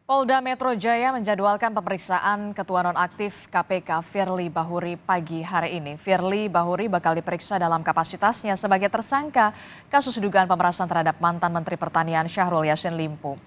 Polda Metro Jaya menjadwalkan pemeriksaan Ketua Nonaktif KPK Firly Bahuri pagi hari ini. Firly Bahuri bakal diperiksa dalam kapasitasnya sebagai tersangka kasus dugaan pemerasan terhadap mantan Menteri Pertanian Syahrul Yassin Limpo.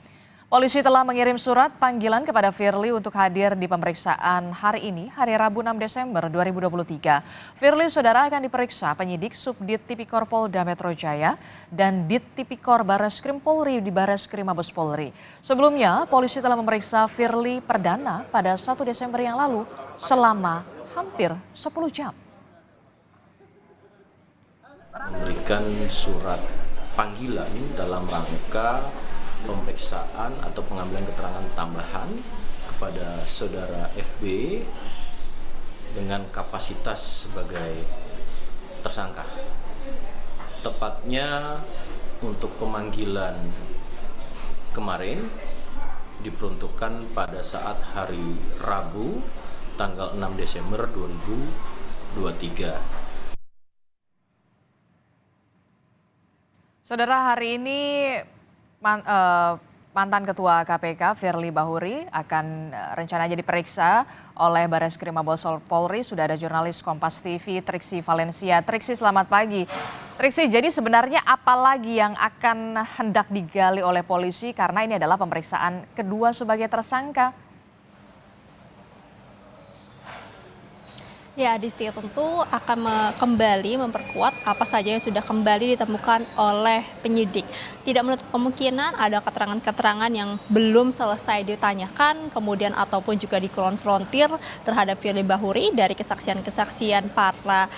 Polisi telah mengirim surat panggilan kepada Firly untuk hadir di pemeriksaan hari ini, hari Rabu 6 Desember 2023. Firly, saudara, akan diperiksa penyidik Subdit Tipikor Polda Metro Jaya dan Dit Tipikor Bareskrim Polri di Bareskrim Mabes Polri. Sebelumnya, polisi telah memeriksa Firly perdana pada 1 Desember yang lalu selama hampir 10 jam. Memberikan surat panggilan dalam rangka pemeriksaan atau pengambilan keterangan tambahan kepada saudara FB dengan kapasitas sebagai tersangka. Tepatnya untuk pemanggilan kemarin diperuntukkan pada saat hari Rabu tanggal 6 Desember 2023. Saudara, hari ini mantan Ketua KPK Firly Bahuri akan rencananya diperiksa oleh Bareskrim Mabes Polri. Sudah ada jurnalis Kompas TV Triksi Valencia. Triksi, selamat pagi. Triksi, jadi sebenarnya apa lagi yang akan hendak digali oleh polisi karena ini adalah pemeriksaan kedua sebagai tersangka? Ya, Disti, tentu akan kembali memperkuat apa saja yang sudah kembali ditemukan oleh penyidik. Tidak menutup kemungkinan ada keterangan-keterangan yang belum selesai ditanyakan, kemudian ataupun juga dikonfrontir terhadap Firly Bahuri dari kesaksian-kesaksian para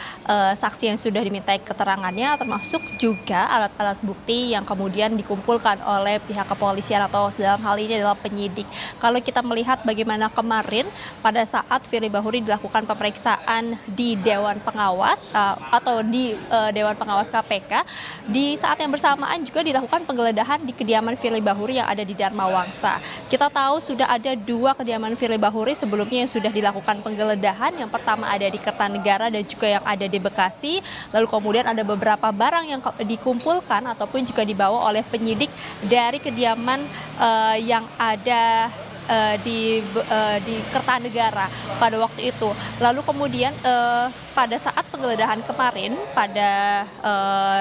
saksi yang sudah dimintai keterangannya, termasuk juga alat-alat bukti yang kemudian dikumpulkan oleh pihak kepolisian atau dalam hal ini adalah penyidik. Kalau kita melihat bagaimana kemarin pada saat Firly Bahuri dilakukan pemeriksaan di Dewan Pengawas atau di Dewan Pengawas KPK, di saat yang bersamaan juga dilakukan penggeledahan di kediaman Firly Bahuri yang ada di Dharma Wangsa. Kita tahu sudah ada 2 kediaman Firly Bahuri sebelumnya yang sudah dilakukan penggeledahan. Yang pertama ada di Kertanegara dan juga yang ada di Bekasi. Lalu kemudian ada beberapa barang yang dikumpulkan ataupun juga dibawa oleh penyidik dari kediaman yang ada di Kertanegara pada waktu itu. Lalu kemudian pada saat penggeledahan kemarin pada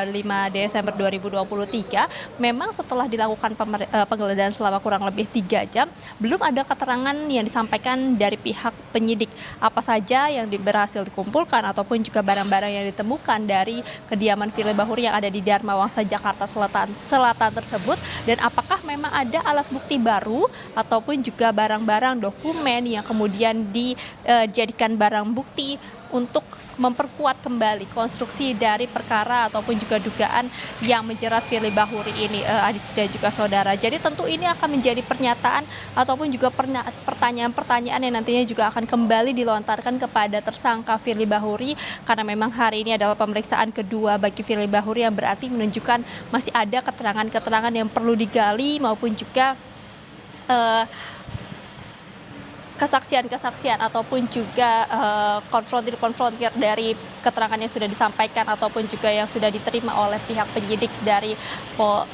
5 Desember 2023, memang setelah dilakukan penggeledahan selama kurang lebih 3 jam, belum ada keterangan yang disampaikan dari pihak penyidik apa saja yang berhasil dikumpulkan ataupun juga barang-barang yang ditemukan dari kediaman Firly Bahuri yang ada di Dharma Wangsa Jakarta Selatan tersebut, dan apakah memang ada alat bukti baru ataupun juga barang-barang dokumen yang kemudian dijadikan barang bukti untuk memperkuat kembali konstruksi dari perkara ataupun juga dugaan yang menjerat Firly Bahuri ini, Adis dan juga saudara. Jadi tentu ini akan menjadi pernyataan ataupun juga pertanyaan-pertanyaan yang nantinya juga akan kembali dilontarkan kepada tersangka Firly Bahuri, karena memang hari ini adalah pemeriksaan kedua bagi Firly Bahuri yang berarti menunjukkan masih ada keterangan-keterangan yang perlu digali maupun juga kesaksian-kesaksian ataupun juga konfrontir dari keterangan yang sudah disampaikan ataupun juga yang sudah diterima oleh pihak penyidik dari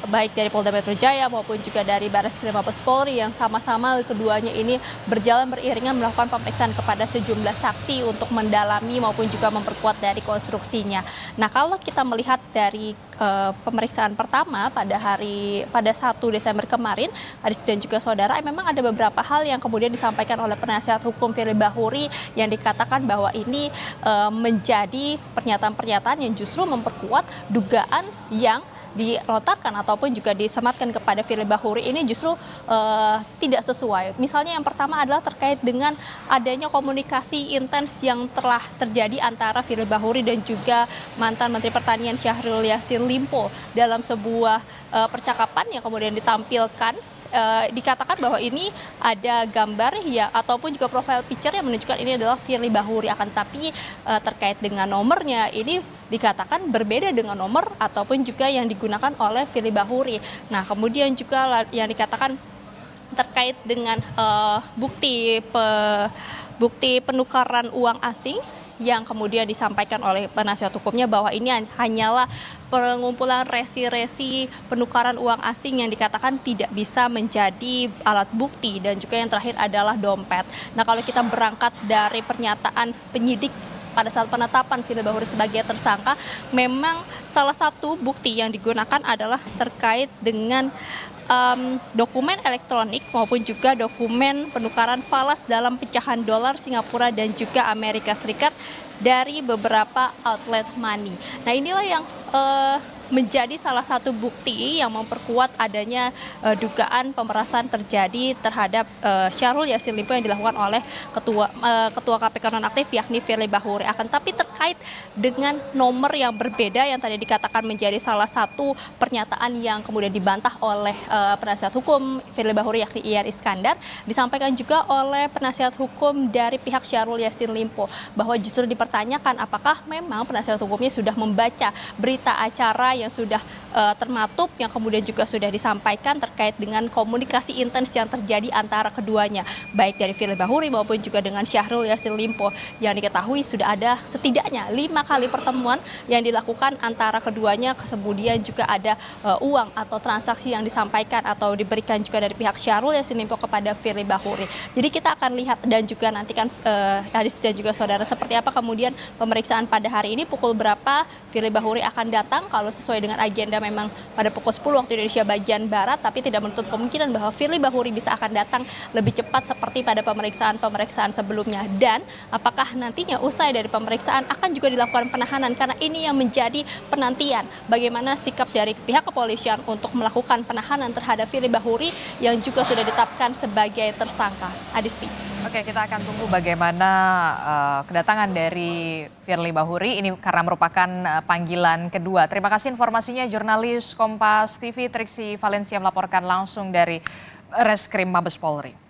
baik dari Polda Metro Jaya maupun juga dari Bareskrim Mabes Polri, yang sama-sama keduanya ini berjalan beriringan melakukan pemeriksaan kepada sejumlah saksi untuk mendalami maupun juga memperkuat dari konstruksinya. Nah, kalau kita melihat dari pemeriksaan pertama pada 1 Desember kemarin, Adis dan juga saudara, memang ada beberapa hal yang kemudian disampaikan oleh penasihat hukum Firly Bahuri yang dikatakan bahwa ini menjadi pernyataan-pernyataan yang justru memperkuat dugaan yang dilontarkan ataupun juga disematkan kepada Firly Bahuri ini justru tidak sesuai. Misalnya yang pertama adalah terkait dengan adanya komunikasi intens yang telah terjadi antara Firly Bahuri dan juga mantan Menteri Pertanian Syahrul Yassin Limpo dalam sebuah percakapan yang kemudian ditampilkan. Dikatakan bahwa ini ada gambar ya ataupun juga profile picture yang menunjukkan ini adalah Firly Bahuri, akan tapi terkait dengan nomornya ini dikatakan berbeda dengan nomor ataupun juga yang digunakan oleh Firly Bahuri. Nah, kemudian juga yang dikatakan terkait dengan bukti penukaran uang asing yang kemudian disampaikan oleh penasihat hukumnya bahwa ini hanyalah pengumpulan resi-resi penukaran uang asing yang dikatakan tidak bisa menjadi alat bukti, dan juga yang terakhir adalah dompet. Nah, kalau kita berangkat dari pernyataan penyidik pada saat penetapan Firly Bahuri sebagai tersangka, memang salah satu bukti yang digunakan adalah terkait dengan dokumen elektronik maupun juga dokumen penukaran falas dalam pecahan dolar Singapura dan juga Amerika Serikat dari beberapa outlet money. Nah, inilah yang menjadi salah satu bukti yang memperkuat adanya dugaan pemerasan terjadi terhadap Syahrul Yassin Limpo yang dilakukan oleh ketua KPK nonaktif yakni Firly Bahuri. Akan tapi terkait dengan nomor yang berbeda yang tadi dikatakan menjadi salah satu pernyataan yang kemudian dibantah oleh penasihat hukum Firly Bahuri yakni Ian Iskandar, disampaikan juga oleh penasihat hukum dari pihak Syahrul Yassin Limpo bahwa justru dipertanyakan apakah memang penasihat hukumnya sudah membaca berita acara yang sudah termaktub yang kemudian juga sudah disampaikan terkait dengan komunikasi intens yang terjadi antara keduanya, baik dari Firly Bahuri maupun juga dengan Syahrul Yassin Limpo, yang diketahui sudah ada setidaknya 5 kali pertemuan yang dilakukan antara keduanya, kemudian juga ada uang atau transaksi yang disampaikan atau diberikan juga dari pihak Syahrul Yassin Limpo kepada Firly Bahuri. Jadi kita akan lihat dan juga nantikan Haris dan juga saudara seperti apa kemudian pemeriksaan pada hari ini, pukul berapa Firly Bahuri akan datang. Kalau sesuai dengan agenda memang pada pukul 10 waktu Indonesia bagian Barat, tapi tidak menutup kemungkinan bahwa Firly Bahuri bisa akan datang lebih cepat seperti pada pemeriksaan sebelumnya. Dan apakah nantinya usai dari pemeriksaan akan juga dilakukan penahanan, karena ini yang menjadi penantian bagaimana sikap dari pihak kepolisian untuk melakukan penahanan terhadap Firly Bahuri yang juga sudah ditetapkan sebagai tersangka. Adisti. Oke, kita akan tunggu bagaimana kedatangan dari Firly Bahuri ini karena merupakan panggilan kedua. Terima kasih informasinya jurnalis Kompas TV Triksi Valencia melaporkan langsung dari Reskrim Mabes Polri.